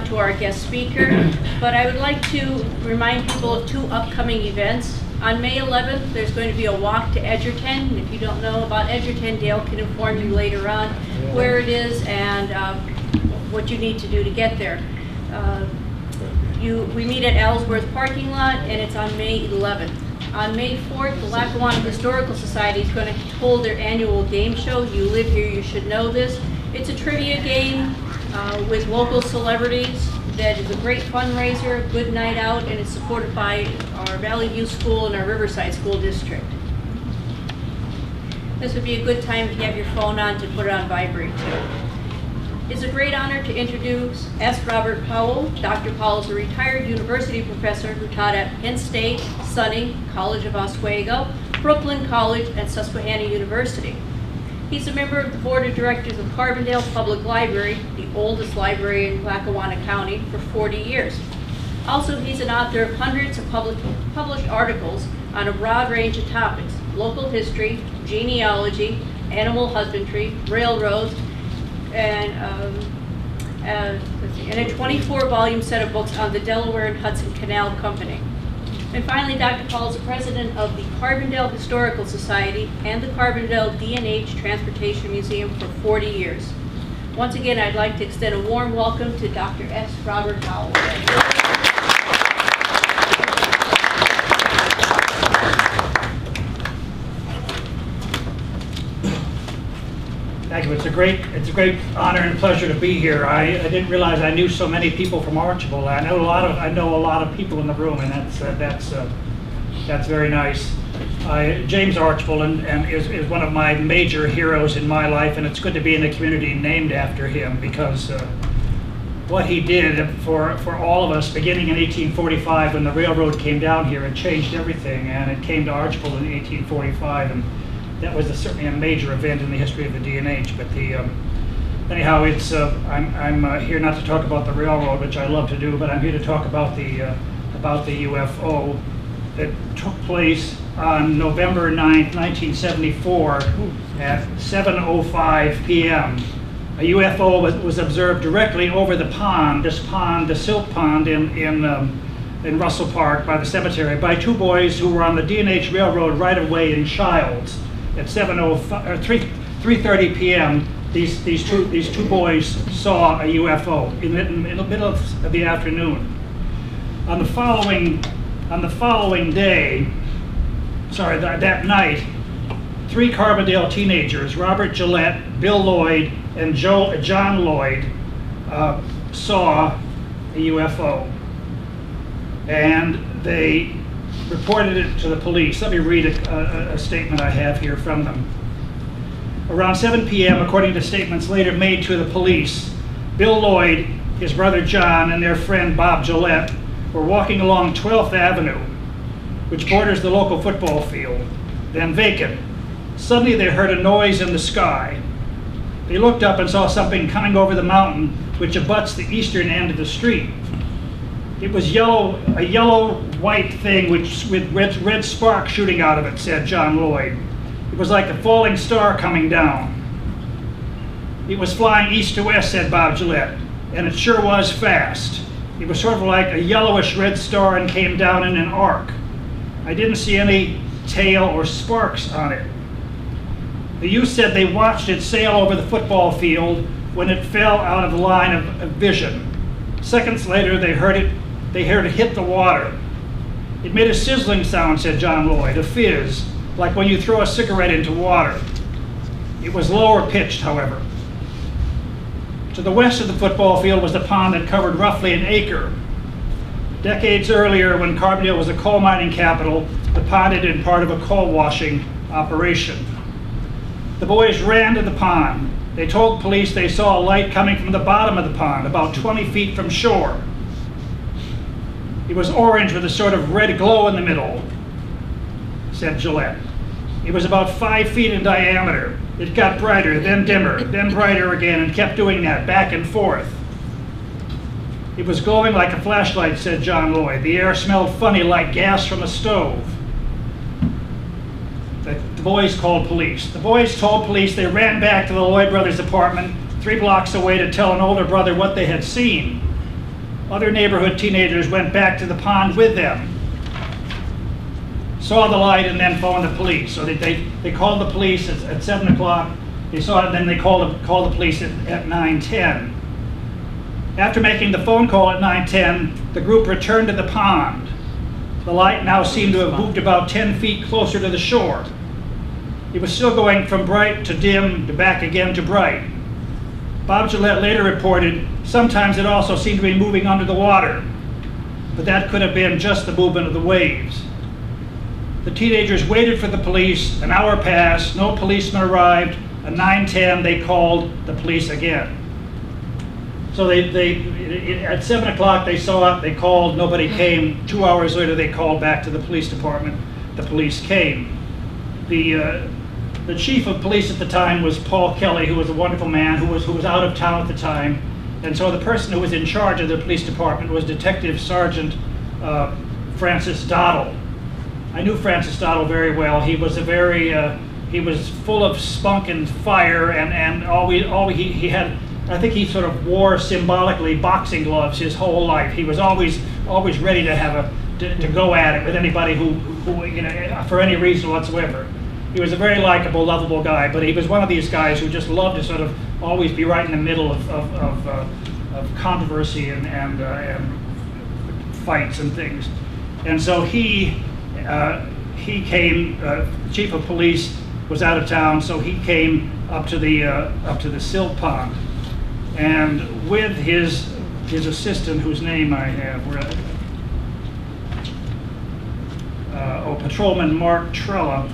to our guest speaker, but I would like to remind people of two upcoming events. On May 11th, there's going to be a walk to Edgerton. And if you don't know about Edgerton, Dale can inform you later on where it is and what you need to do to get there. We meet at Ellsworth parking lot, and it's on May 11th. On May 4th, the Lackawanna Historical Society is going to hold their annual game show. You live here, you should know this. It's a trivia game with local celebrities that is a great fundraiser, a good night out, and it's supported by our Valley View School and our Riverside School District. This would be a good time if you have your phone on to put it on vibrate too. It's a great honor to introduce S. Robert Powell. Dr. Powell is a retired university professor who taught at Penn State, SUNY, College of Oswego, Brooklyn College, and Susquehanna University. He's a member of the board of directors of Carbondale Public Library, the oldest library in Lackawanna County, for 40 years. Also, he's an author of hundreds of published articles on a broad range of topics: local history, genealogy, animal husbandry, railroads, and a 24-volume set of books on the Delaware and Hudson Canal Company. And finally, Dr. Paul is the president of the Carbondale Historical Society and the Carbondale D&H Transportation Museum for 40 years. Once again, I'd like to extend a warm welcome to Dr. S. Robert Powell. Thank you. It's a great honor and pleasure to be here. I didn't realize I knew so many people from Archibald. I know a lot of people in the room, and that's very nice. James Archibald and is one of my major heroes in my life, and it's good to be in a community named after him, because what he did for all of us, beginning in 1845 when the railroad came down here, it changed everything, and it came to Archibald in 1845, and that was certainly a major event in the history of the D&H. But anyhow, I'm here not to talk about the railroad, which I love to do, but I'm here to talk about the UFO that took place on November 9th, 1974 at 7:05 p.m. A UFO was observed directly over the pond, the silt pond in Russell Park by the cemetery, by two boys who were on the D&H Railroad right-of-way in Childs. At 3:30 p.m., these two boys saw a UFO in the middle of the afternoon. On the following day, that night, three Carbondale teenagers, Robert Gillette, Bill Lloyd, and John Lloyd, saw a UFO, and they reported it to the police. Let me read a statement I have here from them. Around 7 p.m., according to statements later made to the police, Bill Lloyd, his brother John, and their friend Bob Gillette were walking along 12th Avenue, which borders the local football field, then vacant. Suddenly they heard a noise in the sky. They looked up and saw something coming over the mountain, which abuts the eastern end of the street. It was a yellow-white thing with red sparks shooting out of it, said John Lloyd. It was like a falling star coming down. It was flying east to west, said Bob Gillette, and it sure was fast. It was sort of like a yellowish red star and came down in an arc. I didn't see any tail or sparks on it. The youth said they watched it sail over the football field when it fell out of the line of vision. Seconds later, they heard it hit the water. It made a sizzling sound, said John Lloyd, a fizz, like when you throw a cigarette into water. It was lower pitched, however. To the west of the football field was the pond that covered roughly an acre. Decades earlier, when Carbondale was a coal mining capital, the pond had been part of a coal washing operation. The boys ran to the pond. They told police they saw a light coming from the bottom of the pond, about 20 feet from shore. It was orange with a sort of red glow in the middle, said Gillette. It was about 5 feet in diameter. It got brighter, then dimmer, then brighter again, and kept doing that, back and forth. It was glowing like a flashlight, said John Lloyd. The air smelled funny, like gas from a stove. The boys called police. The boys told police. They ran back to the Lloyd brothers' apartment 3 blocks away to tell an older brother what they had seen. Other neighborhood teenagers went back to the pond with them, saw the light, and then phoned the police. So they called the police at 7 o'clock. They saw it, then they called the police at 9:10. After making the phone call at 9:10, the group returned to the pond. The light now seemed to have moved about 10 feet closer to the shore. It was still going from bright to dim to back again to bright. Bob Gillette later reported, sometimes it also seemed to be moving under the water, but that could have been just the movement of the waves. The teenagers waited for the police. An hour passed, no policemen arrived. At 9:10, they called the police again. So at 7 o'clock, they saw it, they called, nobody came. 2 hours later, they called back to the police department. The police came. The chief of police at the time was Paul Kelly, who was a wonderful man, who was out of town at the time. And so the person who was in charge of the police department was Detective Sergeant Francis Dottle. I knew Francis Dottle very well. He was he was full of spunk and fire, and he had, I think he sort of wore symbolically boxing gloves his whole life. He was always ready to to go at it with anybody who for any reason whatsoever. He was a very likable, lovable guy, but he was one of these guys who just loved to sort of always be right in the middle of controversy and fights and things. And so he came. The chief of police was out of town, so he came up to the silt pond, and with his assistant, whose name I have, Patrolman Mark Trella.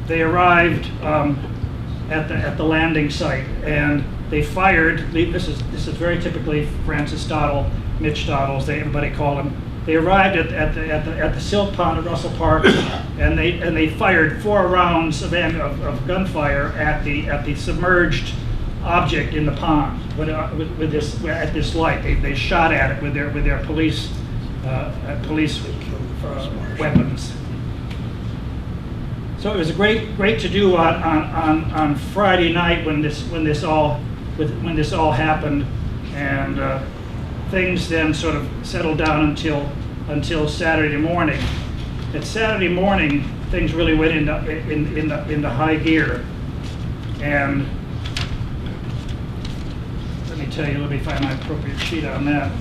They arrived at the landing site, and they fired. This is very typically Francis Dottle, Mitch Dottle, as everybody called him. They arrived at the silt pond at Russell Park, and they fired 4 rounds of gunfire at the submerged object in the pond with this light. They shot at it with their police weapons. So it was a great to do on Friday night when this all happened, and things then sort of settled down until Saturday morning. At Saturday morning, things really went into high gear, and let me tell you. Let me find my appropriate sheet on that.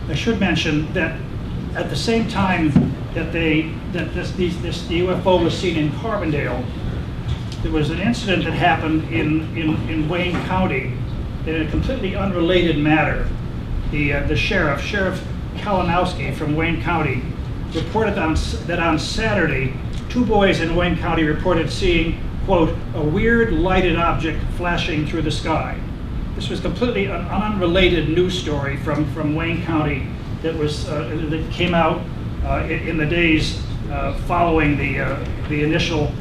I should mention that at the same time that the UFO was seen in Carbondale, there was an incident that happened in Wayne County in a completely unrelated matter. The Sheriff Kalinowski from Wayne County reported that on Saturday, 2 boys in Wayne County reported seeing, quote, a weird lighted object flashing through the sky. This was completely an unrelated news story from Wayne County that came out in the days following the initial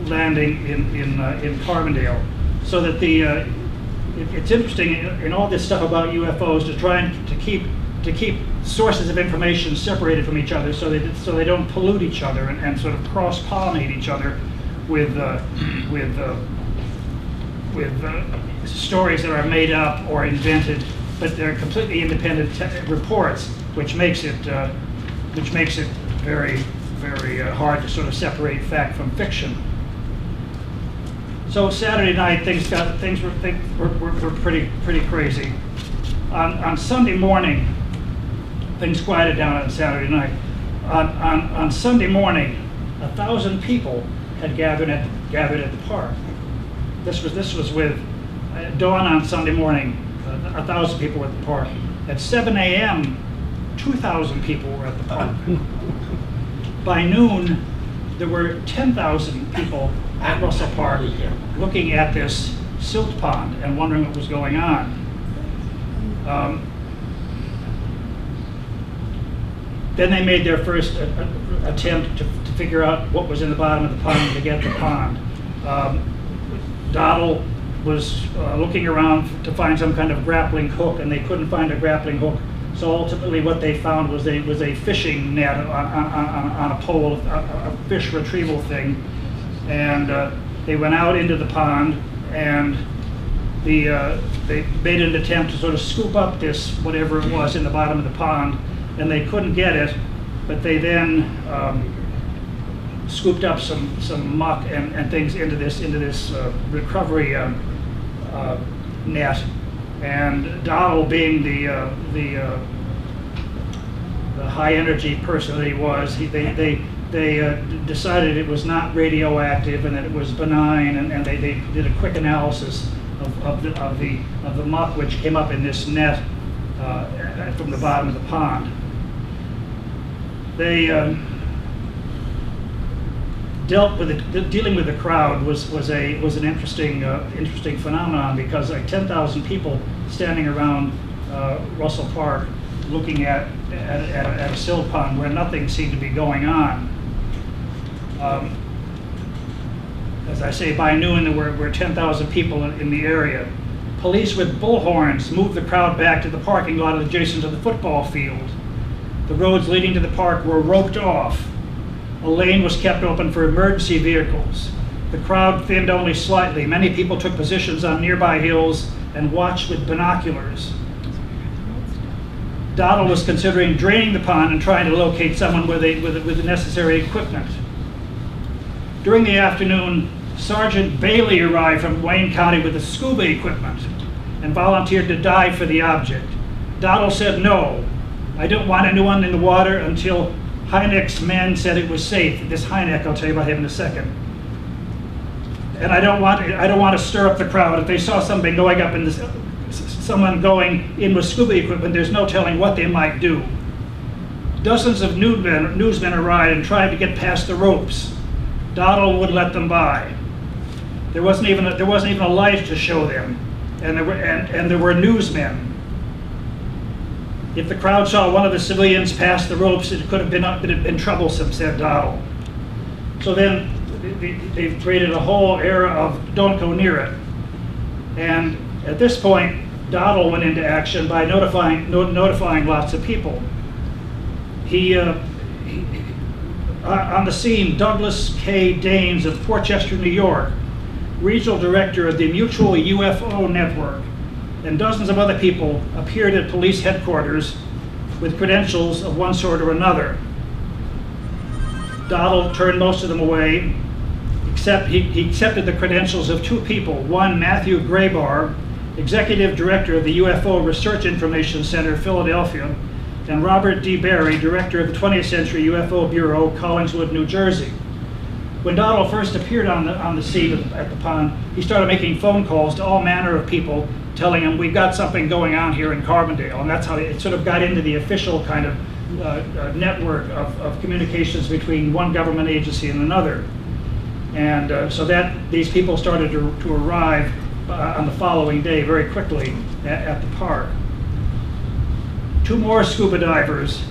landing in Carbondale. So that it's interesting in all this stuff about UFOs to try and to keep sources of information separated from each other, so they don't pollute each other and sort of cross-pollinate each other with stories that are made up or invented, but they're completely independent reports, which makes it very, very hard to sort of separate fact from fiction. So Saturday night, things were pretty crazy. On Sunday morning, things quieted down on Saturday night. On Sunday morning, 1,000 people had gathered at the park. This was with dawn on Sunday morning. 1,000 people were at the park. At 7 a.m., 2,000 people were at the park. By noon, there were 10,000 people at Russell Park looking at this silt pond and wondering what was going on. Then they made their first attempt to figure out what was in the bottom of the pond to get the pond. Dottle was looking around to find some kind of grappling hook, and they couldn't find a grappling hook. So ultimately what they found was a fishing net on a pole, a fish retrieval thing. And they went out into the pond, and they made an attempt to sort of scoop up this, whatever it was, in the bottom of the pond, and they couldn't get it, but they then scooped up some muck and things into this recovery net. And Donald, being the high energy person that he was, they decided it was not radioactive and that it was benign, and they did a quick analysis of the muck which came up in this net from the bottom of the pond. They dealing with the crowd was an interesting phenomenon, because like 10,000 people standing around Russell Park looking at a silt pond where nothing seemed to be going on. As I say, by noon there were 10,000 people in the area. Police with bullhorns moved the crowd back to the parking lot adjacent to the football field. The roads leading to the park were roped off. A lane was kept open for emergency vehicles. The crowd thinned only slightly. Many people took positions on nearby hills and watched with binoculars. Donald was considering draining the pond and trying to locate someone with the necessary equipment. During the afternoon, Sergeant Bailey arrived from Wayne County with the scuba equipment and volunteered to dive for the object. Donald said, "No, I don't want anyone in the water until Hynek's men said it was safe." This Hynek, I'll tell you about him in a second. "And I don't want to stir up the crowd. If they saw somebody going up in this, someone going in with scuba equipment, there's no telling what they might do." Dozens of newsmen arrived and tried to get past the ropes. Donald wouldn't let them by. There wasn't even a light to show them, and there were newsmen. If the crowd saw one of the civilians pass the ropes, it could have been troublesome, said Donald. So then they've created a whole era of don't go near it. And at this point, Donald went into action by notifying lots of people. On the scene, Douglas K. Danes of Portchester, New York, regional director of the Mutual UFO Network, and dozens of other people appeared at police headquarters with credentials of one sort or another. Donald turned most of them away, except he accepted the credentials of two people. One, Matthew Graybar, executive director of the UFO Research Information Center, Philadelphia, and Robert D. Barry, director of the 20th Century UFO Bureau, Collingswood, New Jersey. When Donald first appeared on the scene at the pond, he started making phone calls to all manner of people, telling them, "We've got something going on here in Carbondale." And that's how it sort of got into the official kind of network of communications between one government agency and another. And so that these people started to arrive on the following day very quickly at the park. Two more scuba divers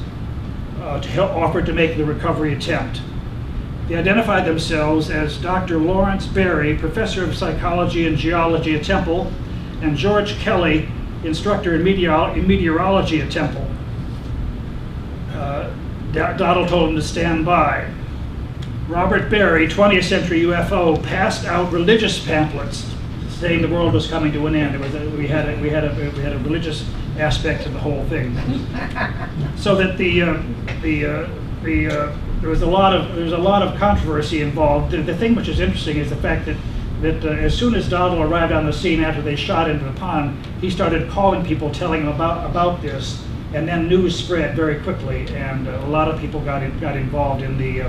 offered to make the recovery attempt. They identified themselves as Dr. Lawrence Berry, professor of psychology and geology at Temple, and George Kelly, instructor in meteorology at Temple. Donald told them to stand by. Robert Berry, 20th Century UFO, passed out religious pamphlets saying the world was coming to an end. We had a religious aspect to the whole thing, so that there was a lot of controversy involved. The thing which is interesting is the fact that as soon as Donald arrived on the scene after they shot into the pond, he started calling people, telling them about this, and then news spread very quickly, and a lot of people got involved in the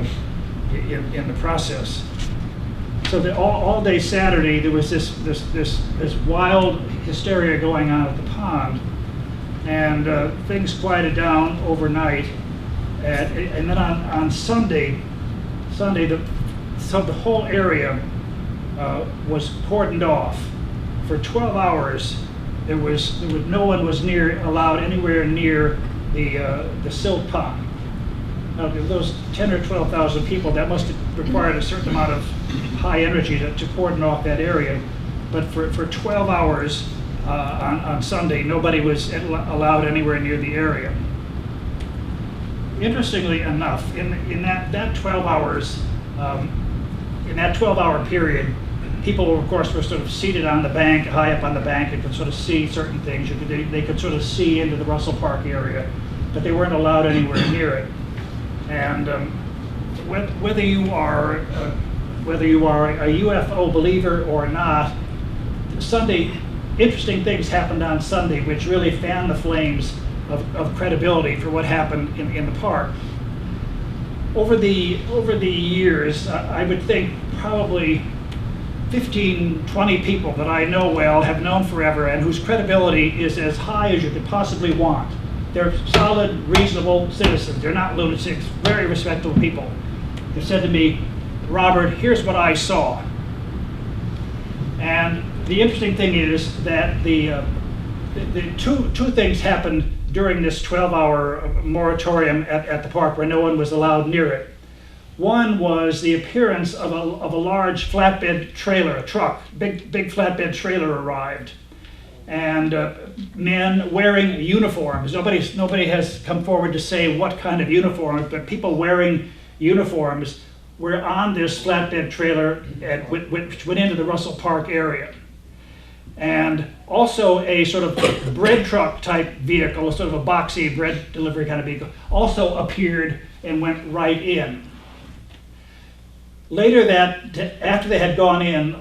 process. So that all day Saturday there was this wild hysteria going on at the pond, and things quieted down overnight, and then on Sunday the whole area was cordoned off for 12 hours. No one was allowed anywhere near the silt pond. Now, those 10 or 12,000 people, that must have required a certain amount of high energy to cordon off that area. but for 12 hours on Sunday, nobody was allowed anywhere near the area. Interestingly enough, in that 12 hours, in that 12-hour period, people, of course, were sort of seated on the bank, high up on the bank, and could sort of see certain things. They could sort of see into the Russell Park area, but they weren't allowed anywhere near it. And whether you are a UFO believer or not, Sunday, interesting things happened on Sunday, which really fanned the flames of credibility for what happened in the park. Over the years, I would think probably 15, 20 people that I know well, have known forever, and whose credibility is as high as you could possibly want. They're solid, reasonable citizens. They're not lunatics, very respectable people. They said to me, "Robert, here's what I saw." And the interesting thing is that the two things happened during this 12-hour moratorium at the park where no one was allowed near it. One was the appearance of a large flatbed trailer, a truck, big flatbed trailer arrived, and men wearing uniforms. Nobody has come forward to say what kind of uniform, but people wearing uniforms were on this flatbed trailer which went into the Russell Park area. And also a sort of bread truck type vehicle, sort of a boxy bread delivery kind of vehicle, also appeared and went right in. Later after they had gone in,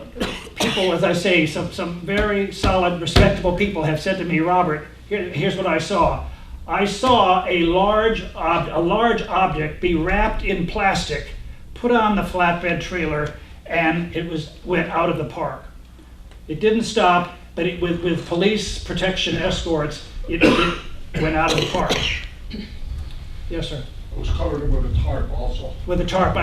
people, as I say, some very solid, respectable people have said to me, "Robert, here's what I saw. I saw a large object be wrapped in plastic, put on the flatbed trailer, and went out of the park. It didn't stop, but with police protection escorts, it went out of the park." Yes, sir. It was covered with a tarp also. With a tarp.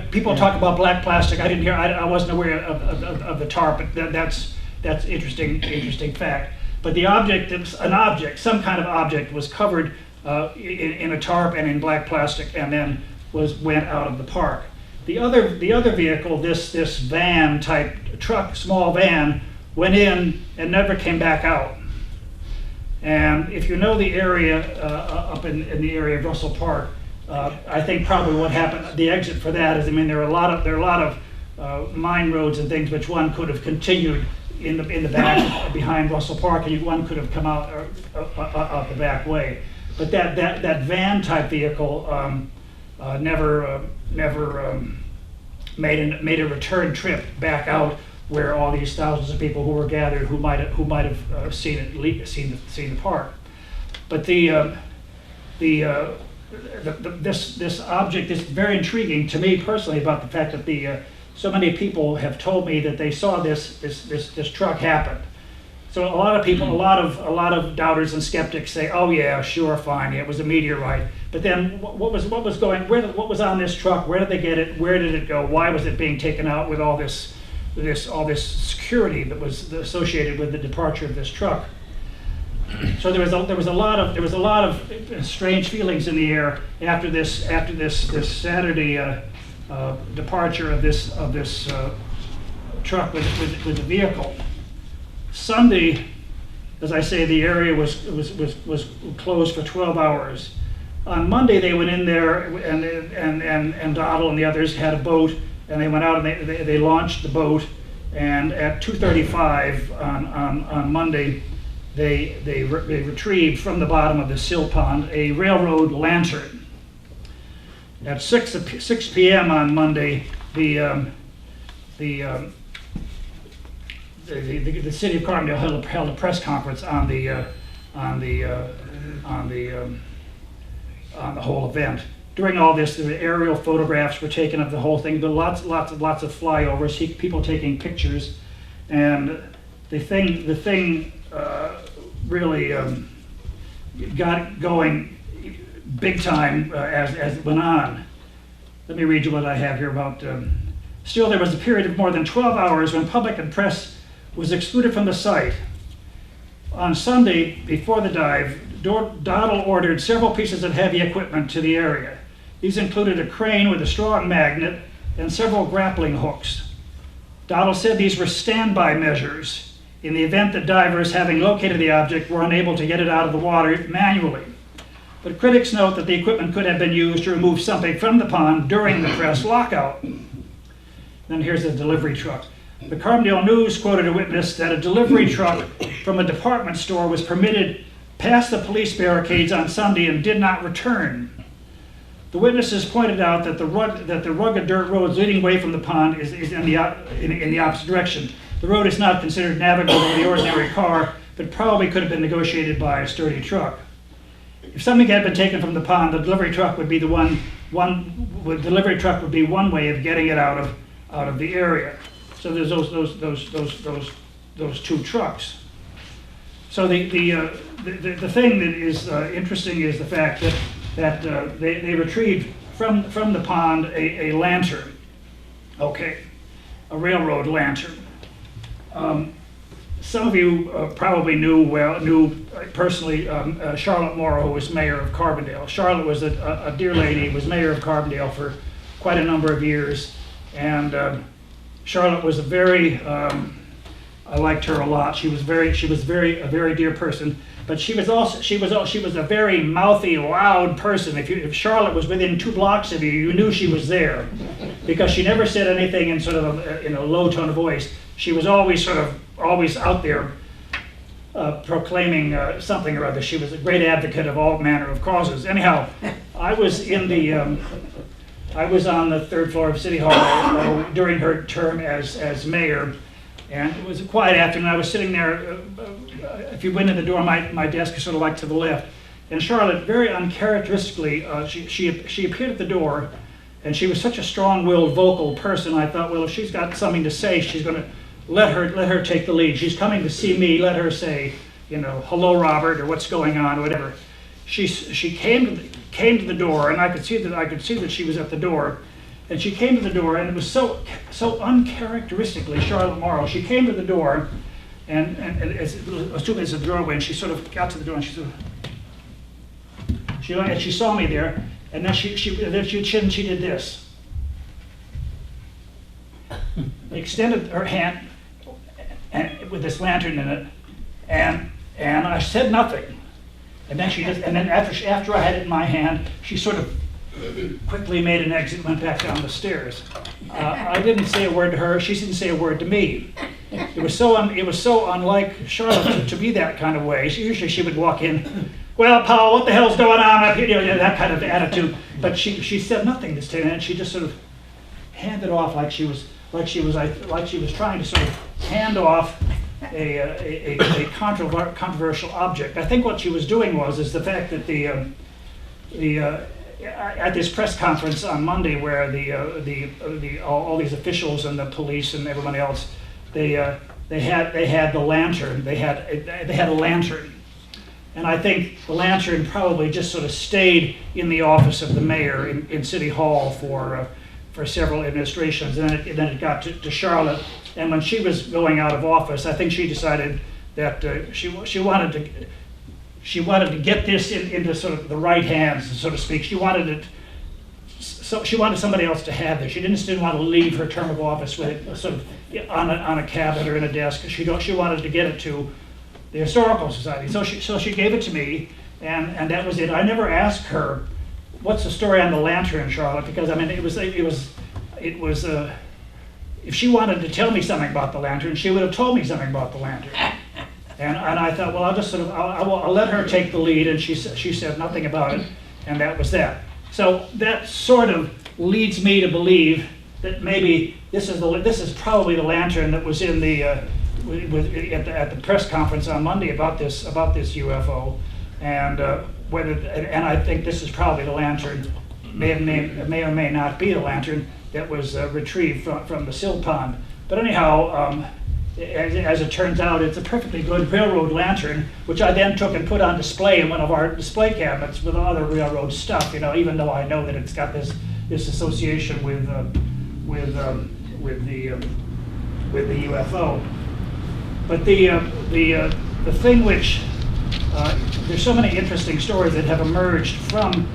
People talk about black plastic. I didn't hear. I wasn't aware of the tarp, but that's interesting fact. But the object, some kind of object, was covered in a tarp and in black plastic, and then went out of the park. The other vehicle, this van type truck, small van, went in and never came back out. And if you know the area up in the area of Russell Park, I think probably what happened, the exit for that is, there are a lot of mine roads and things which one could have continued in the back behind Russell Park, and one could have come out the back way. But that van type vehicle never made a return trip back out where all these thousands of people who were gathered who might have seen the park. But this object is very intriguing to me personally about the fact that so many people have told me that they saw this truck happen. So a lot of people, a lot of doubters and skeptics say, "Oh yeah, sure, fine, yeah, it was a meteorite." But then what was on this truck? Where did they get it? Where did it go? Why was it being taken out with all this security that was associated with the departure of this truck? So there was a lot of strange feelings in the air after this Saturday departure of this truck with the vehicle. Sunday, as I say, the area was closed for 12 hours. On Monday, they went in there, and Doddle and the others had a boat, and they went out and they launched the boat. And at 2:35 on Monday, they retrieved from the bottom of the sill pond a railroad lantern. At 6 p.m. on Monday, the city of Carbondale held a press conference on the whole event. During all this, the aerial photographs were taken of the whole thing. There were lots of flyovers, people taking pictures, and the thing really got going big time as it went on. Let me read you what I have here about. Still, there was a period of more than 12 hours when public and press was excluded from the site. On Sunday, before the dive, Doddle ordered several pieces of heavy equipment to the area. These included a crane with a strong magnet and several grappling hooks. Dowdell said these were standby measures in the event that divers, having located the object, were unable to get it out of the water manually. But critics note that the equipment could have been used to remove something from the pond during the press lockout. Then here's the delivery truck. The Carbondale News quoted a witness that a delivery truck from a department store was permitted past the police barricades on Sunday and did not return. The witnesses pointed out that the rugged dirt roads leading away from the pond is in the opposite direction. The road is not considered navigable with the ordinary car, but probably could have been negotiated by a sturdy truck. If something had been taken from the pond, the delivery truck would be one way of getting it out of the area. So there's those two trucks. So the thing that is interesting is the fact that they retrieved from the pond a lantern, okay, a railroad lantern. Some of you probably knew personally Charlotte Morrow, who was mayor of Carbondale. Charlotte was a dear lady, was mayor of Carbondale for quite a number of years, and Charlotte was a very, I liked her a lot. She was a very dear person. But she was a very mouthy, loud person. If Charlotte was within 2 blocks of you, you knew she was there, because she never said anything in sort of in a low tone of voice. She was always out there proclaiming something or other. She was a great advocate of all manner of causes. Anyhow, I was on the 3rd floor of City Hall during her term as mayor. And it was a quiet afternoon. I was sitting there. If you went in the door, my desk is sort of like to the left. And Charlotte, very uncharacteristically, she appeared at the door, and she was such a strong-willed, vocal person. I thought, well, if she's got something to say, she's going to let her take the lead. She's coming to see me. Let her say, hello, Robert, or what's going on, or whatever. She came to the door, and I could see that she was at the door. And she came to the door, and it was so uncharacteristically Charlotte Morrow. She came to the door, and as soon as the doorway, and she sort of got to the door, and she saw me there, and then she did this. Extended her hand, and with this lantern in it, and I said nothing. And then after I had it in my hand, she sort of quickly made an exit, went back down the stairs. I didn't say a word to her. She didn't say a word to me. It was so unlike Charlotte to be that kind of way. Usually she would walk in, well, Paul, what the hell's going on up here? That kind of attitude. But she said nothing this time, and she just sort of handed off like she was trying to sort of hand off a controversial object. I think what she was doing is the fact that at this press conference on Monday, where all these officials and the police and everybody else, they had the lantern. They had a lantern, and I think the lantern probably just sort of stayed in the office of the mayor in City Hall for several administrations, and then it got to Charlotte. And when she was going out of office, I think she decided that she wanted to get this into sort of the right hands, so to speak. She wanted somebody else to have this. She didn't want to leave her term of office with it sort of on a cabinet or in a desk. She wanted to get it to the Historical Society. So she gave it to me, and that was it. I never asked her, what's the story on the lantern, Charlotte? Because I mean, it was if she wanted to tell me something about the lantern, she would have told me something about the lantern. And I thought, well, I'll just sort of, I'll let her take the lead, and she said nothing about it, and that was that. So that sort of leads me to believe that maybe this is probably the lantern that was in at the press conference on Monday about this UFO, and I think this is probably the lantern. May or may not be the lantern that was retrieved from the sill pond. But anyhow, as it turns out, it's a perfectly good railroad lantern, which I then took and put on display in one of our display cabinets with other railroad stuff. Even though I know that it's got this association with the UFO. But the thing which there's so many interesting stories that have emerged from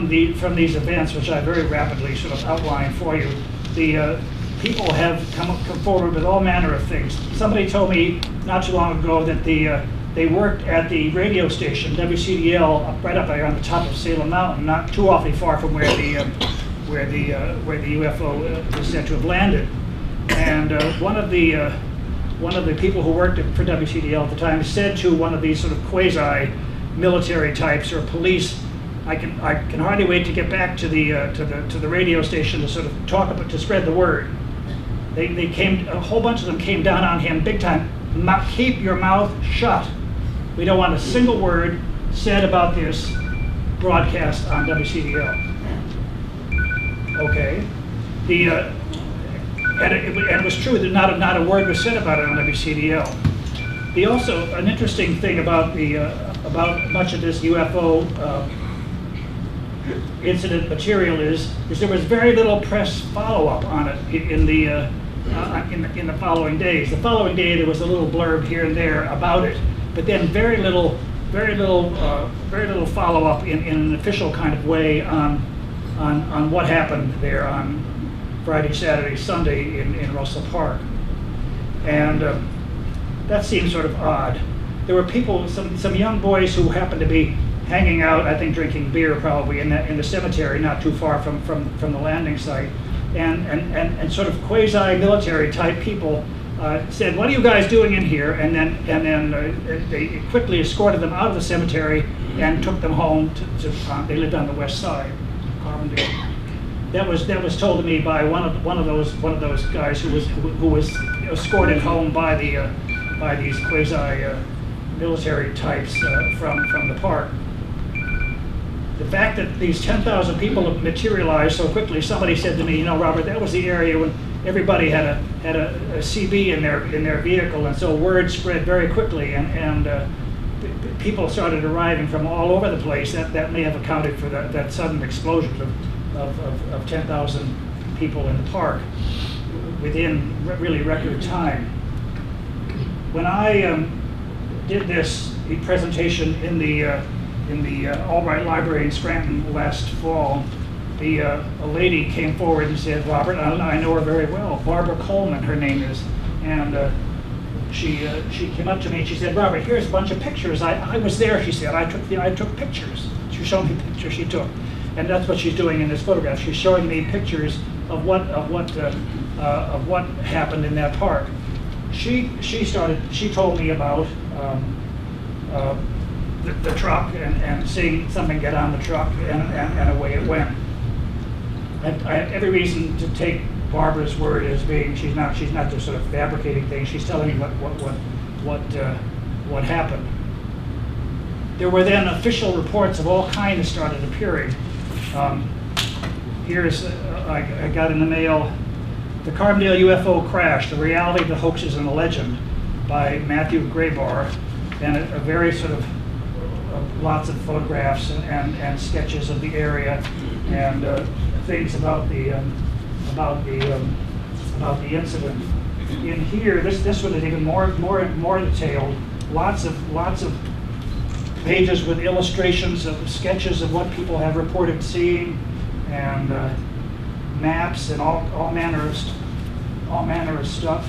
these events, which I very rapidly sort of outlined for you. people have come forward with all manner of things. Somebody told me not too long ago that they worked at the radio station WCDL right up there on the top of Salem Mountain, not too awfully far from where the UFO is said to have landed. And one of the people who worked for WCDL at the time said to one of these sort of quasi-military types or police, I can hardly wait to get back to the radio station to sort of talk about, to spread the word. They came, a whole bunch of them came down on him big time. Keep your mouth shut. We don't want a single word said about this broadcast on WCDL. Okay. And it was true that not a word was said about it on WCDL. Also, an interesting thing about about much of this UFO incident material is there was very little press follow-up on it in the following days. The following day there was a little blurb here and there about it, but then very little follow-up in an official kind of way on what happened there on Friday, Saturday, Sunday in Russell Park. And that seemed sort of odd. There were people, some young boys who happened to be hanging out, I think drinking beer probably in the cemetery not too far from the landing site, and sort of quasi-military type people said, "What are you guys doing in here?" And then they quickly escorted them out of the cemetery and took them home they lived on the west side, Carbondale. That was told to me by one of those guys who was escorted home by these quasi-military types from the park. The fact that these 10,000 people have materialized so quickly, somebody said to me, "You know, Robert, that was the area when everybody had a CB in their vehicle, and so word spread very quickly, and people started arriving from all over the place. That may have accounted for that sudden explosion of 10,000 people in the park within really record time." When I did this presentation in the Albright Library in Scranton last fall, a lady came forward and said, "Robert, I know her very well. Barbara Coleman, her name is." And she came up to me and she said, "Robert, here's a bunch of pictures. I was there," she said. I took pictures. She showed me pictures she took. And that's what she's doing in this photograph. She's showing me pictures of what happened in that park. She told me about the truck and seeing something get on the truck and away it went. I have every reason to take Barbara's word as being she's not just sort of fabricating things. She's telling me what happened. There were then official reports of all kinds started appearing. Here's I got in the mail The Carbondale UFO Crash: The Reality, the Hoaxes, and the Legend by Matthew Graybar, and a very sort of lots of photographs and sketches of the area and things about the incident. In here, this one is even more detailed. Lots of pages with illustrations of sketches of what people have reported seeing, and maps and all manner of stuff.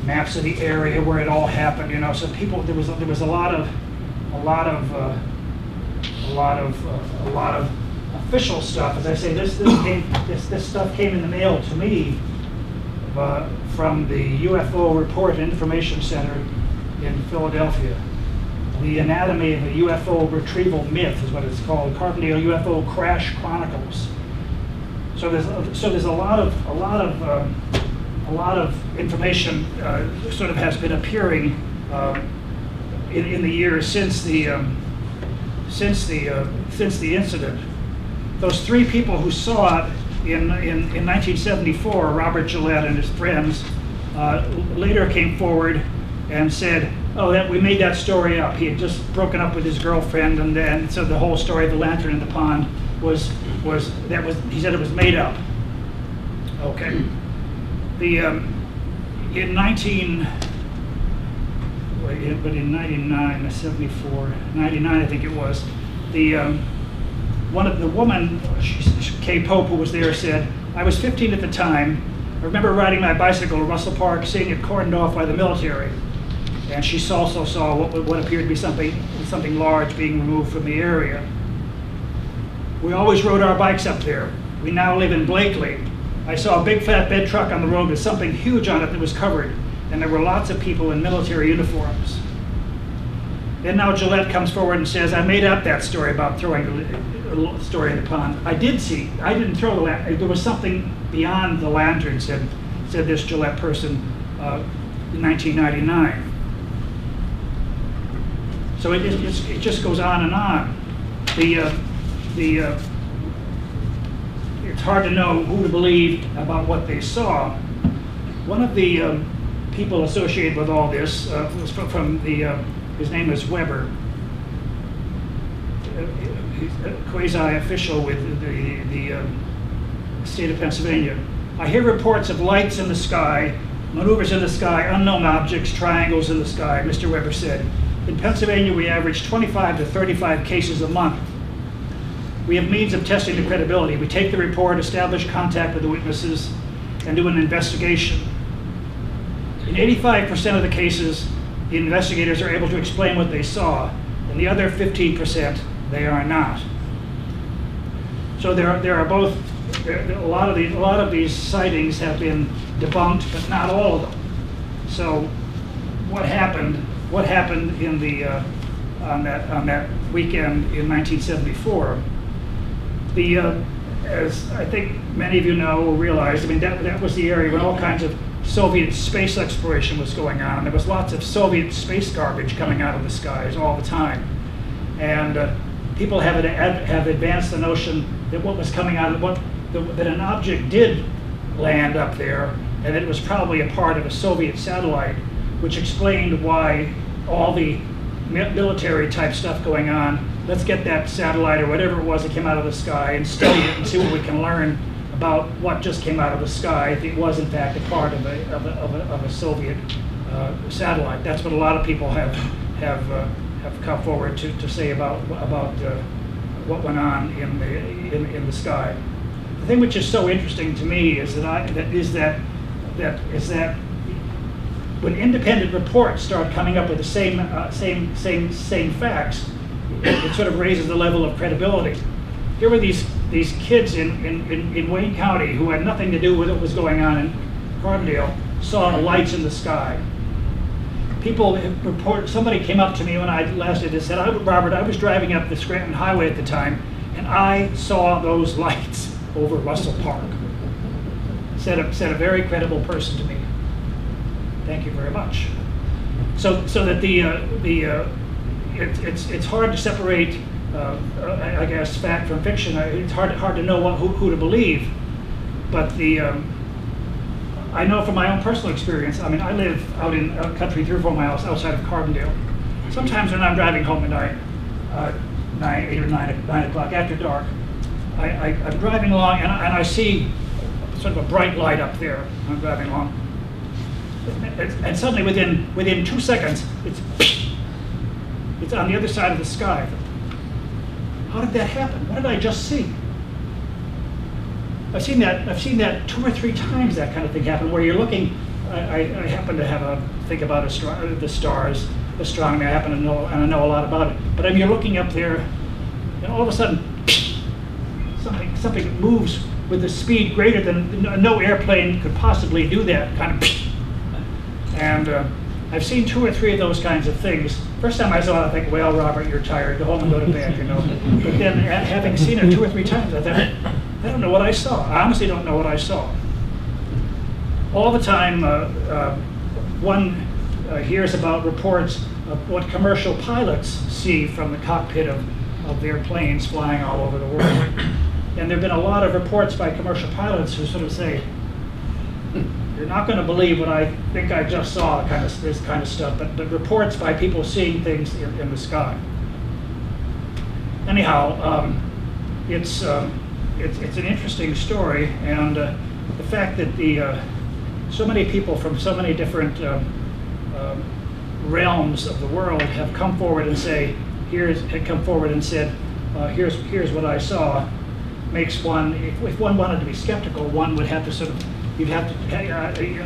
Maps of the area where it all happened, you know. So people, there was a lot of official stuff. As I say, this stuff came in the mail to me from the UFO Report and Information Center in Philadelphia. The Anatomy of a UFO Retrieval Myth is what it's called. Carbondale UFO Crash Chronicles. So there's a lot of information sort of has been appearing in the years since the incident. Those three people who saw it in 1974, Robert Gillette and his friends, later came forward and said, "Oh, that we made that story up. He had just broken up with his girlfriend, and then so the whole story of the lantern in the pond was he said it was made up." Okay. In 99, 74, 99, I think it was, the woman, Kay Pope, who was there, said, I was 15 at the time. I remember riding my bicycle to Russell Park, seeing it cordoned off by the military. And she also saw what appeared to be something large being removed from the area. We always rode our bikes up there. We now live in Blakely. I saw a big flatbed truck on the road with something huge on it that was covered, and there were lots of people in military uniforms. Then now Gillette comes forward and says, I made up that story about throwing a story in the pond. I didn't throw the lantern. There was something beyond the lantern, said this Gillette person in 1999. So it just goes on and on. It's hard to know who to believe about what they saw. One of the people associated with all this was from the, his name is Weber. He's a quasi-official with the state of Pennsylvania. I hear reports of lights in the sky, maneuvers in the sky, unknown objects, triangles in the sky, Mr. Weber said. In Pennsylvania, we average 25 to 35 cases a month. We have means of testing the credibility. We take the report, establish contact with the witnesses, and do an investigation. In 85% of the cases, the investigators are able to explain what they saw. In the other 15%, they are not. So there are both. A lot of these sightings have been debunked, but not all of them. So, what happened? What happened in the on that weekend in 1974? As I think many of you know or realize, I mean that was the area when all kinds of Soviet space exploration was going on. There was lots of Soviet space garbage coming out of the skies all the time, and people have advanced the notion that what was coming out of that an object did land up there, and that it was probably a part of a Soviet satellite, which explained why all the military type stuff going on. Let's get that satellite or whatever it was that came out of the sky and study it and see what we can learn about what just came out of the sky, if it was in fact a part of a Soviet satellite. That's what a lot of people have come forward to say about what went on in the sky. The thing which is so interesting to me is that when independent reports start coming up with the same facts, it sort of raises the level of credibility. Here were these kids in Wayne County who had nothing to do with what was going on in Carbondale, saw lights in the sky. People report. Somebody came up to me when I last did this and said, Robert, I was driving up the Scranton Highway at the time, and I saw those lights over Russell Park. Said a very credible person to me. Thank you very much. So that it's hard to separate, I guess, fact from fiction. It's hard to know who to believe. But I know from my own personal experience. I mean, I live out in country 3 or 4 miles outside of Carbondale. Sometimes when I'm driving home at night, 8 or 9 o'clock after dark, I'm driving along and I see sort of a bright light up there. I'm driving along, and suddenly within 2 seconds, it's on the other side of the sky. How did that happen? What did I just see? I've seen that 2 or 3 times, that kind of thing happen, where you're looking. I happen to think about the stars, astronomy. I happen to know, and I know a lot about it. But I mean, you're looking up there, and all of a sudden, something moves with a speed greater than no airplane could possibly do that kind of. And I've seen 2 or 3 of those kinds of things. First time I saw it, I think, well, Robert, you're tired. Go home and go to bed, you know. But then, having seen it 2 or 3 times, I thought, I don't know what I saw. I honestly don't know what I saw. All the time, one hears about reports of what commercial pilots see from the cockpit of their planes flying all over the world. And there have been a lot of reports by commercial pilots who sort of say, you're not going to believe what I think I just saw, this kind of stuff, but reports by people seeing things in the sky. Anyhow, it's an interesting story, and the fact that so many people from so many different realms of the world have come forward and said, here's what I saw. makes one, if one wanted to be skeptical, one would have to sort of, you'd have to,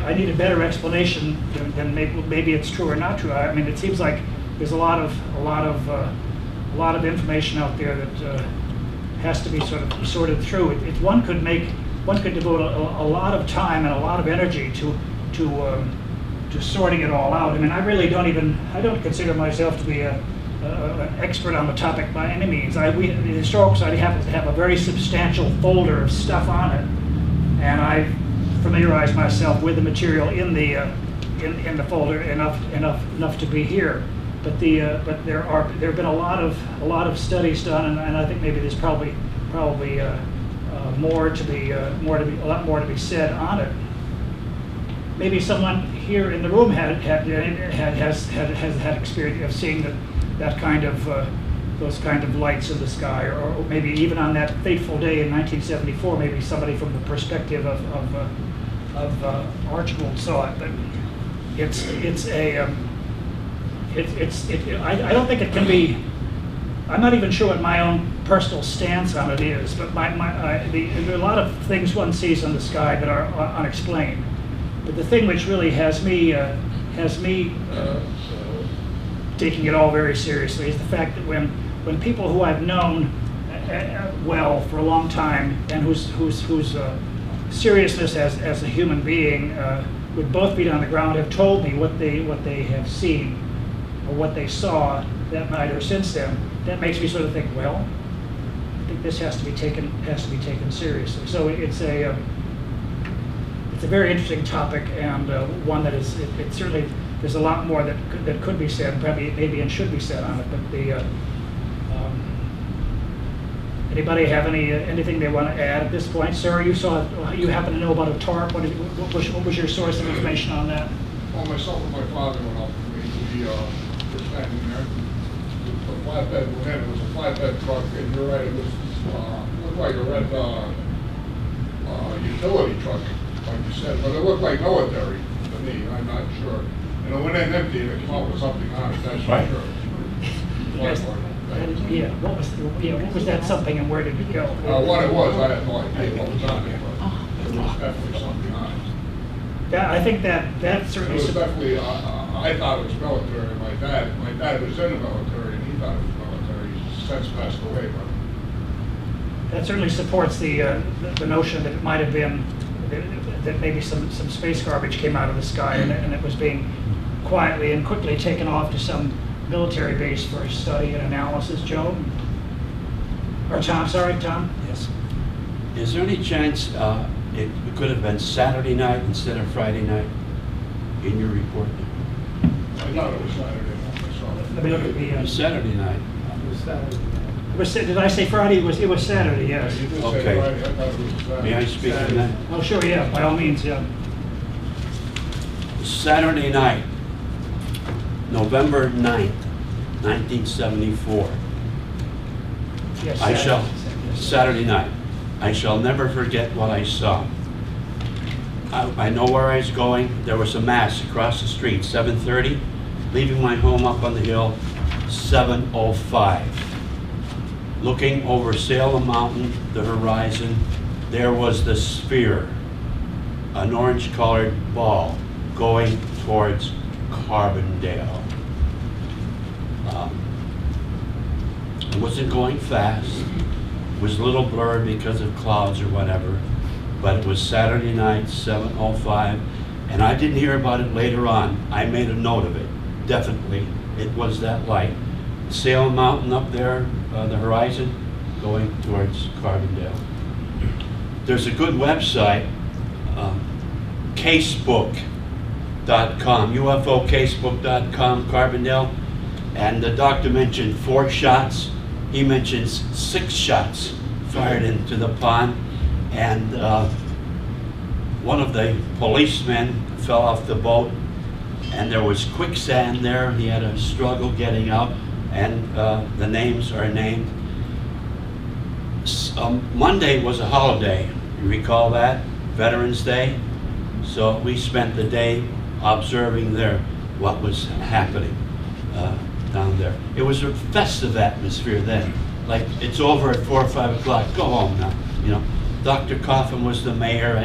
I need a better explanation than maybe it's true or not true. I mean, it seems like there's a lot of information out there that has to be sort of sorted through. If one could devote a lot of time and a lot of energy to sorting it all out. I mean, I don't consider myself to be an expert on the topic by any means. The Historical Society happens to have a very substantial folder of stuff on it, and I familiarize myself with the material in the folder enough to be here. But there have been a lot of studies done, and I think maybe there's probably a lot more to be said on it. Maybe someone here in the room has had experience of seeing that kind of those kind of lights in the sky, or maybe even on that fateful day in 1974, maybe somebody from the perspective of Archibald saw it. But I don't think it can be. I'm not even sure what my own personal stance on it is, but there are a lot of things one sees in the sky that are unexplained. But the thing which really has me taking it all very seriously is the fact that when people who I've known well for a long time and whose seriousness as a human being with both feet on the ground have told me what they have seen or what they saw that night or since then, that makes me sort of think, well, I think this has to be taken seriously. So it's a very interesting topic, and one that is it certainly, there's a lot more that could be said, probably maybe and should be said on it. But anybody have anything they want to add at this point? Sarah, you happen to know about a TARP. What was your source of information on that? Well, myself and my father went up, we were standing there. The flatbed went in, it was a flatbed truck, and you're right, it was looked like a red utility truck, like you said, but it looked like military to me. I'm not sure. And it went in empty, and it came out with something on it. That's for sure. What was that something, and where did it go? What it was, I had no idea what was on it, but there was definitely something on it. I think that certainly. It was definitely. I thought it was military. My dad was in the military, and he thought it was military. He's since passed away, but. That certainly supports the notion that it might have been that maybe some space garbage came out of the sky and it was being quietly and quickly taken off to some military base for study and analysis. Joe? Or Tom, sorry, Tom? Yes. Is there any chance it could have been Saturday night instead of Friday night in your report? I thought it was Saturday night. I saw it. Let me look at It was Saturday night. Did I say Friday? It was Saturday, yes. You did say Okay. Friday. I thought it was Saturday. May I speak on that? Oh, sure, yeah, by all means, yeah. Saturday night, November 9th, 1974. Yes, Saturday night. I shall never forget what I saw. I know where I was going. There was a mass across the street, 7:30. Leaving my home up on the hill, 7:05. Looking over Salem Mountain, the horizon, there was the sphere, an orange-colored ball going towards Carbondale. It wasn't going fast. It was a little blurred because of clouds or whatever, but it was Saturday night, 7:05, and I didn't hear about it later on. I made a note of it. Definitely, it was that light. Salem Mountain up there, the horizon, going towards Carbondale. There's a good website, casebook.com, UFOcasebook.com, Carbondale, and the doctor mentioned 4 shots. He mentions 6 shots fired into the pond, and one of the policemen fell off the boat, and there was quicksand there. He had a struggle getting out, and the names are named. Monday was a holiday, you recall that? Veterans Day. So we spent the day observing there what was happening down there. It was a festive atmosphere then. Like, it's over at 4 or 5 o'clock, go home now. You know, Dr. Coffin was the mayor.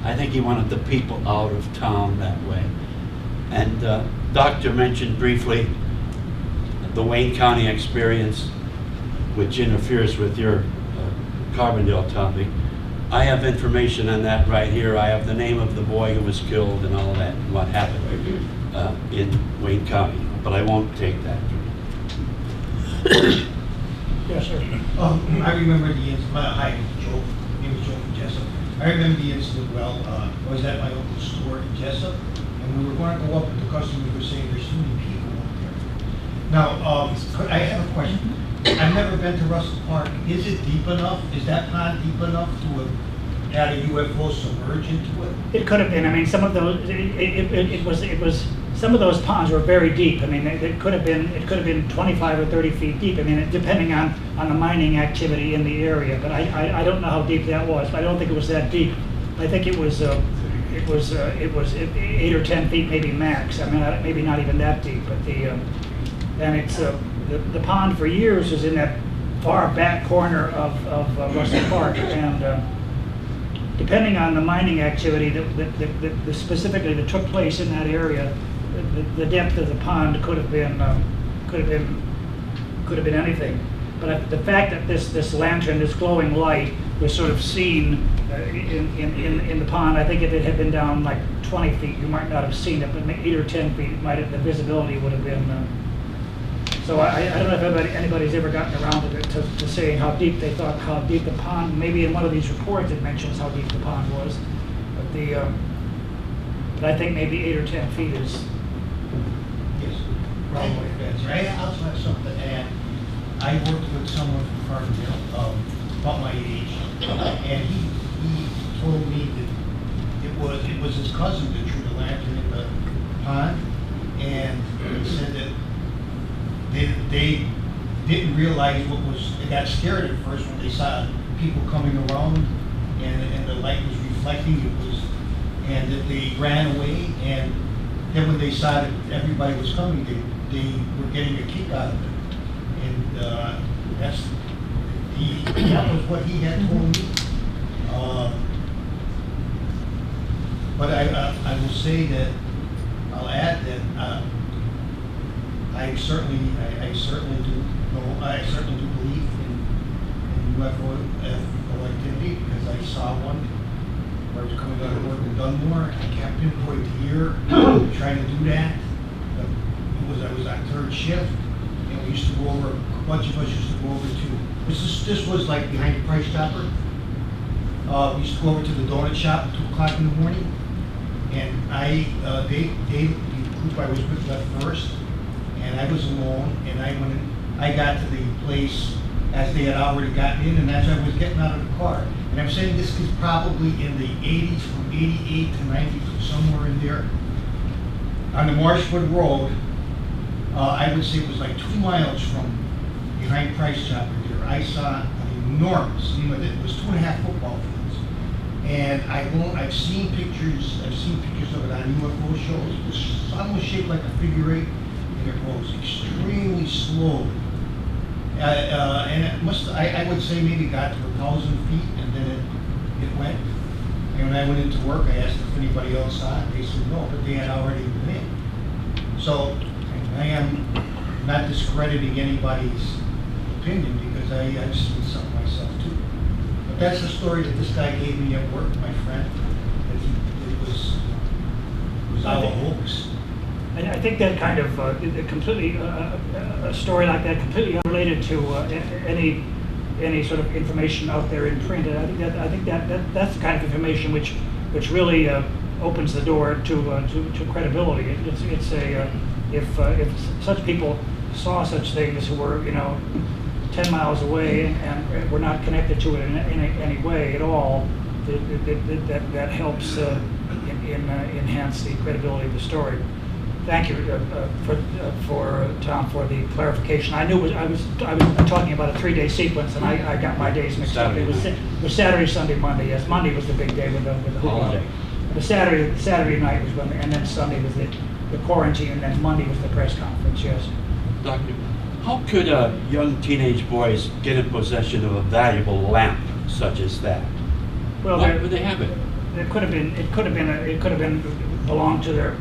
I think he wanted the people out of town that way. And Doctor mentioned briefly the Wayne County experience, which interferes with your Carbondale topic. I have information on that right here. I have the name of the boy who was killed and all that, and what happened in Wayne County, but I won't take that. Yes, sir. I remember the incident. Hi, Joe. My name is Joe from Jessup. I remember the incident well. I was at my uncle's store in Jessup, and we were going to go up, and the customers were saying there's too many people up there. Now, I have a question. I've never been to Russell Park. Is it deep enough? Is that pond deep enough to have had a UFO submerge into it? It could have been. I mean, some of those. It was. Some of those ponds were very deep. I mean, it could have been 25 or 30 feet deep. I mean, depending on the mining activity in the area. But I don't know how deep that was. But I don't think it was that deep. I think it was 8 or 10 feet maybe max. I mean, maybe not even that deep. But the pond for years was in that far back corner of Russell Park, and depending on the mining activity that specifically that took place in that area, the depth of the pond could have been anything. But the fact that this lantern, this glowing light, was sort of seen in the pond, I think if it had been down like 20 feet, you might not have seen it, but 8 or 10 feet, the visibility would have been. So I don't know if anybody's ever gotten around to saying how deep they thought, how deep the pond. Maybe in one of these reports it mentions how deep the pond was, but I think maybe 8 or 10 feet is. Yes. Probably that's right. I also have something to add. I worked with someone from Carbondale, about my age, and he told me that it was his cousin that threw the lantern in the pond, and he said that they didn't realize they got scared at first when they saw people coming around and the light was reflecting, and that they ran away, and then when they saw that everybody was coming, they were getting a kick out of it. And that was what he had told me. But I will say that, I'll add that I certainly do believe in UFO activity, because I saw one where I was coming out of work in Dunmore. I can't pinpoint the year trying to do that. But I was on third shift, and we used to go over, a bunch of us used to go over to, this was like behind the Price Chopper. We used to go over to the donut shop at 2 o'clock in the morning, and the group I was with left first, and I was alone, and I got to the place as they had already gotten in, and as I was getting out of the car. And I'm saying this is probably in the 80s, from 88 to 92, somewhere in there. On the Marshwood Road, I would say it was like 2 miles from behind Price Chopper there. I saw an enormous, it was 2.5 football fields. And I've seen pictures of it on UFO shows. It was almost shaped like a figure 8. It goes extremely slowly, and it I would say maybe got to 1,000 feet, and then it went. And when I went into work, I asked if anybody else saw it. They said no, but they had already been in. So I am not discrediting anybody's opinion, because I've seen something myself too. But that's the story that this guy gave me at work, my friend. That it was all a hoax. I think that kind of completely a story like that, completely unrelated to any sort of information out there in print. I think that's the kind of information which really opens the door to credibility. If such people saw such things who were 10 miles away and were not connected to it in any way at all, that helps enhance the credibility of the story. Thank you for Tom for the clarification. I knew I was talking about a 3-day sequence, and I got my days mixed up. It was Saturday, Sunday, Monday. Yes, Monday was the big day with the holiday. The Saturday night was when, and then Sunday was the quarantine, and then Monday was the press conference. Yes. Doctor, how could young teenage boys get in possession of a valuable lamp such as that? Well, Why would they have it? it could have been belonged to their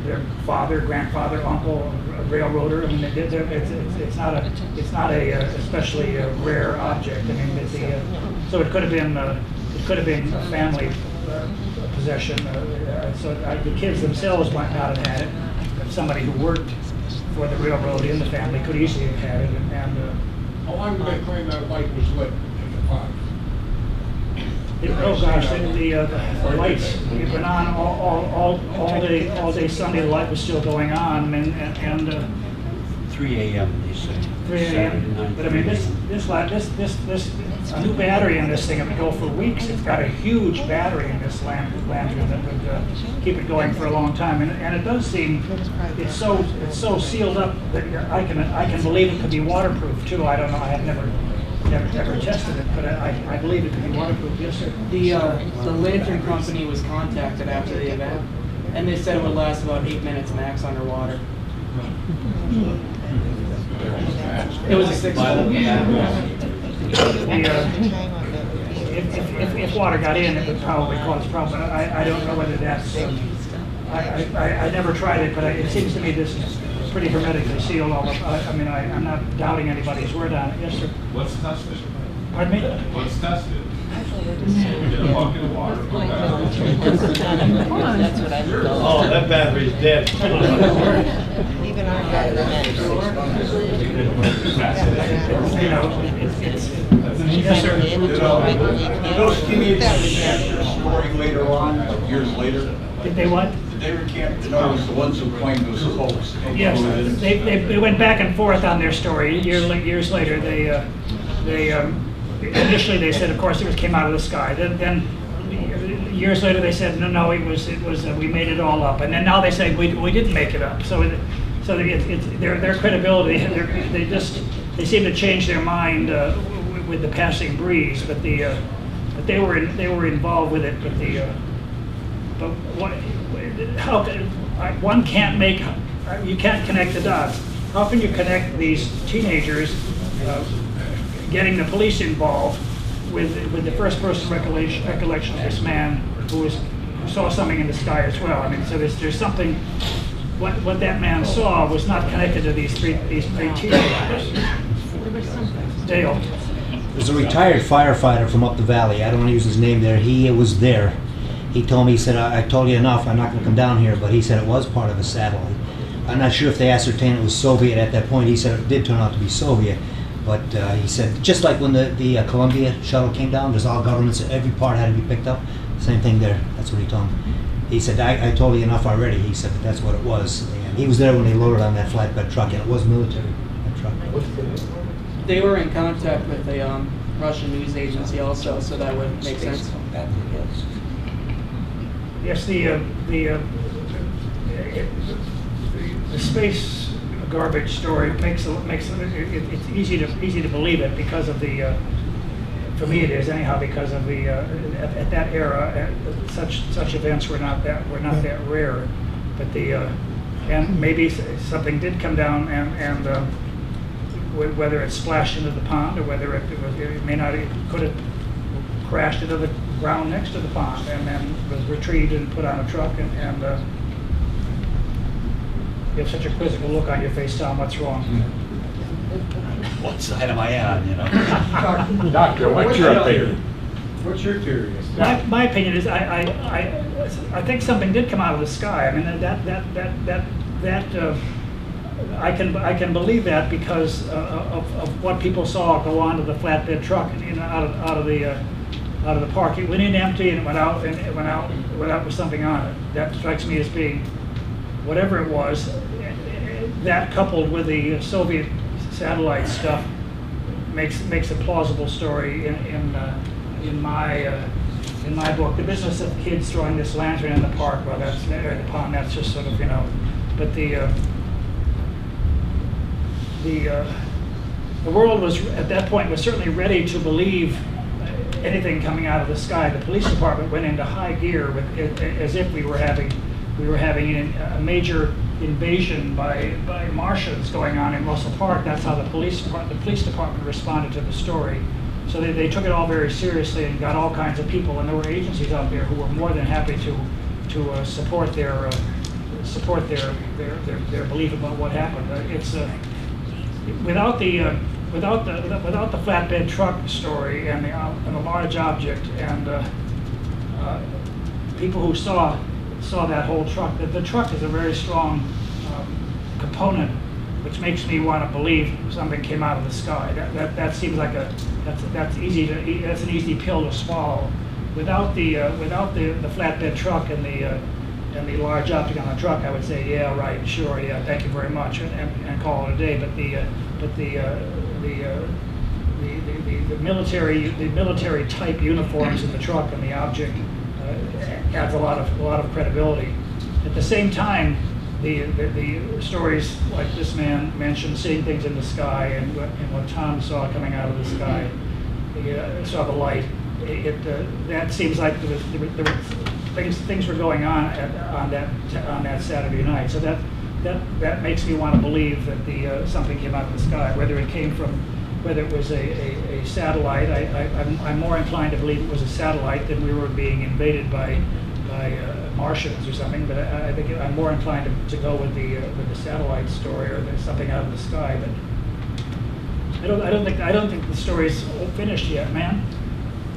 father, grandfather, uncle, a railroader. I mean, it's not a especially rare object. I mean, so it could have been a family possession. So the kids themselves might not have had it, but somebody who worked for the railroad in the family could easily have had it. How long did they claim that light was lit in the pond? Oh gosh, the lights, it went on all day Sunday, the light was still going on, and 3 a.m. they say. 3 a.m. But I mean, this a new battery in this thing, it would go for weeks. It's got a huge battery in this lantern that would keep it going for a long time. And it does seem, it's so sealed up that I can believe it could be waterproof too. I don't know, I have never tested it, but I believe it could be waterproof. Yes, sir. The lantern company was contacted after the event, and they said it would last about 8 minutes max underwater. It was a 6-volt. If water got in, it would probably cause problems. But I don't know whether that's. I never tried it, but it seems to me this is pretty hermetically sealed. I mean, I'm not doubting anybody's word on it. Yes, sir. What's tested? Pardon me? What's tested? Get a bucket of water. That's what I thought. Oh, that battery's dead. Even our guy You know, it's yes, sir. Those teenagers story later on, like years later, Did they what? they recant, no, it was the ones who claimed it was a hoax. Yes, they went back and forth on their story. Years later, initially they said, of course, it came out of the sky. Then years later they said, no, it was we made it all up. And then now they say we didn't make it up. So it's their credibility. They seem to change their mind with the passing breeze. But they were involved with it. But what? How one can't make, you can't connect the dots. How can you connect these teenagers getting the police involved with the first person recollection of this man who saw something in the sky as well? I mean, so there's something. What that man saw was not connected to these three teenagers. Dale. There's a retired firefighter from up the valley. I don't want to use his name there. He was there. He told me, he said, I told you enough, I'm not going to come down here, but he said it was part of a satellite. I'm not sure if they ascertained it was Soviet at that point. He said it did turn out to be Soviet, but he said, just like when the Columbia shuttle came down, there's all governments, every part had to be picked up. Same thing there. That's what he told me. He said, I told you enough already. He said that's what it was. And he was there when they loaded on that flatbed truck, and it was military, that truck. They were in contact with a Russian news agency also, so that would make sense. Yes, the space garbage story makes it's easy to believe it because of the for me it is anyhow, because of the at that era such events were not that rare, but and maybe something did come down and whether it splashed into the pond or whether it may not, it could have crashed into the ground next to the pond and then was retrieved and put on a truck and you have such a quizzical look on your face, Tom. What's wrong? What side am I on, you know? Doctor, what's your opinion? What's your theory? My opinion is I think something did come out of the sky. I mean that I can believe that because of what people saw go onto the flatbed truck and out of the park. It went in empty and it went out with something on it. That strikes me as being whatever it was. That coupled with the Soviet satellite stuff makes a plausible story in my book. The business of kids throwing this lantern in the park, well, that's in the pond. That's just sort of, you know. But the world was at that point was certainly ready to believe anything coming out of the sky. The police department went into high gear as if we were having a major invasion by Martians going on in Russell Park. That's how the police department responded to the story. So they took it all very seriously and got all kinds of people, and there were agencies out there who were more than happy to support their belief about what happened. It's without the flatbed truck story and the large object and people who saw that whole truck. The truck is a very strong component, which makes me want to believe something came out of the sky. That seems like that's an easy pill to swallow. Without the flatbed truck and the large object on the truck, I would say, yeah, right, sure, yeah, thank you very much, and call it a day. But the military type uniforms in the truck and the object adds a lot of credibility. At the same time, the stories like this man mentioned, seeing things in the sky, and what Tom saw coming out of the sky, saw the light. That seems like there were things were going on that Saturday night. So that makes me want to believe that something came out of the sky. Whether it was a satellite, I'm more inclined to believe it was a satellite than we were being invaded by Martians or something. But I think I'm more inclined to go with the satellite story, or there's something out of the sky. But I don't think the story's finished yet, man.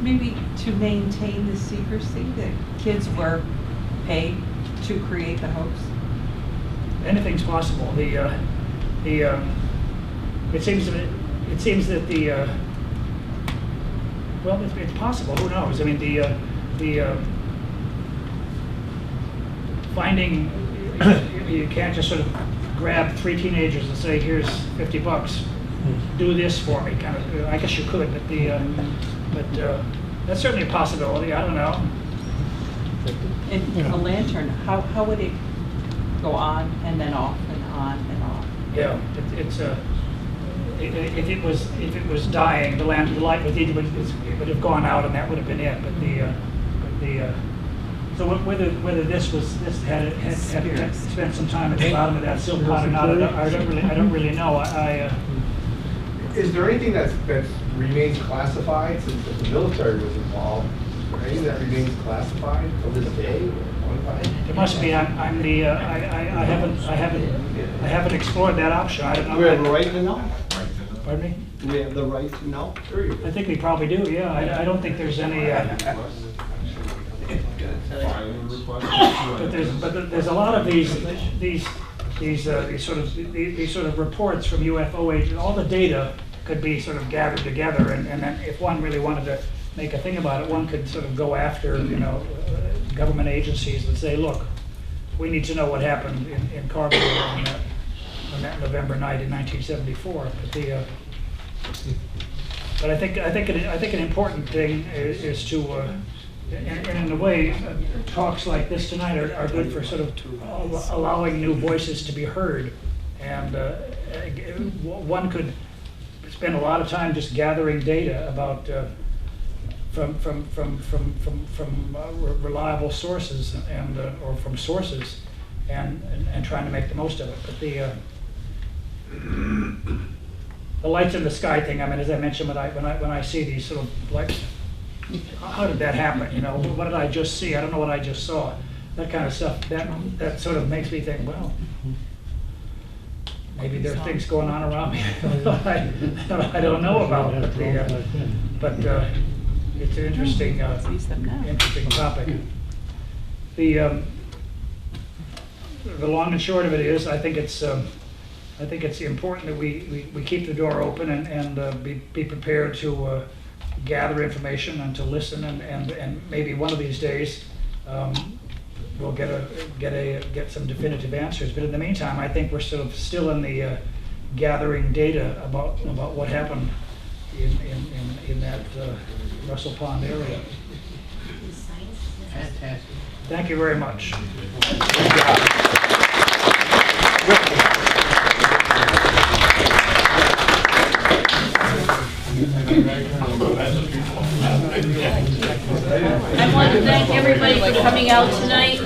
Maybe to maintain the secrecy that kids were paid to create the hoax. Anything's possible. It seems that well, it's possible. Who knows? I mean, the finding, you can't just sort of grab 3 teenagers and say, here's $50, do this for me, kind of. I guess you could, but that's certainly a possibility. I don't know. And a lantern, how would it go on and then off and on and off? Yeah, if it was dying, the light would have gone out, and that would have been it. But so whether this had spent some time at the bottom of that silk pot or not, I don't really know. Is there anything that remains classified since the military was involved? Is there anything that remains classified till this day? There must be. I haven't explored that option. I don't know. Do we have the right to know? Pardon me? Do we have the right to know? I think we probably do. Yeah. I don't think there's any. But there's a lot of these sort of reports from UFO agents. All the data could be sort of gathered together, and then if one really wanted to make a thing about it, one could sort of go after government agencies and say, look, we need to know what happened in Carbondale on that November night in 1974. But I think an important thing is to. And in a way, talks like this tonight are good for sort of allowing new voices to be heard. And one could spend a lot of time just gathering data about from reliable sources and or from sources, and trying to make the most of it. But the lights in the sky thing. I mean, as I mentioned, when I see these sort of lights. How did that happen? What did I just see? I don't know what I just saw. That kind of stuff. That sort of makes me think, well, maybe there are things going on around me I don't know about. But it's an interesting topic. The long and short of it is, I think it's important that we keep the door open and be prepared to. Gather information and to listen, and maybe one of these days we'll get some definitive answers. But in the meantime, I think we're sort of still in the gathering data about what happened in that Russell Pond area. Fantastic. Thank you very much. I want to thank everybody for coming out tonight.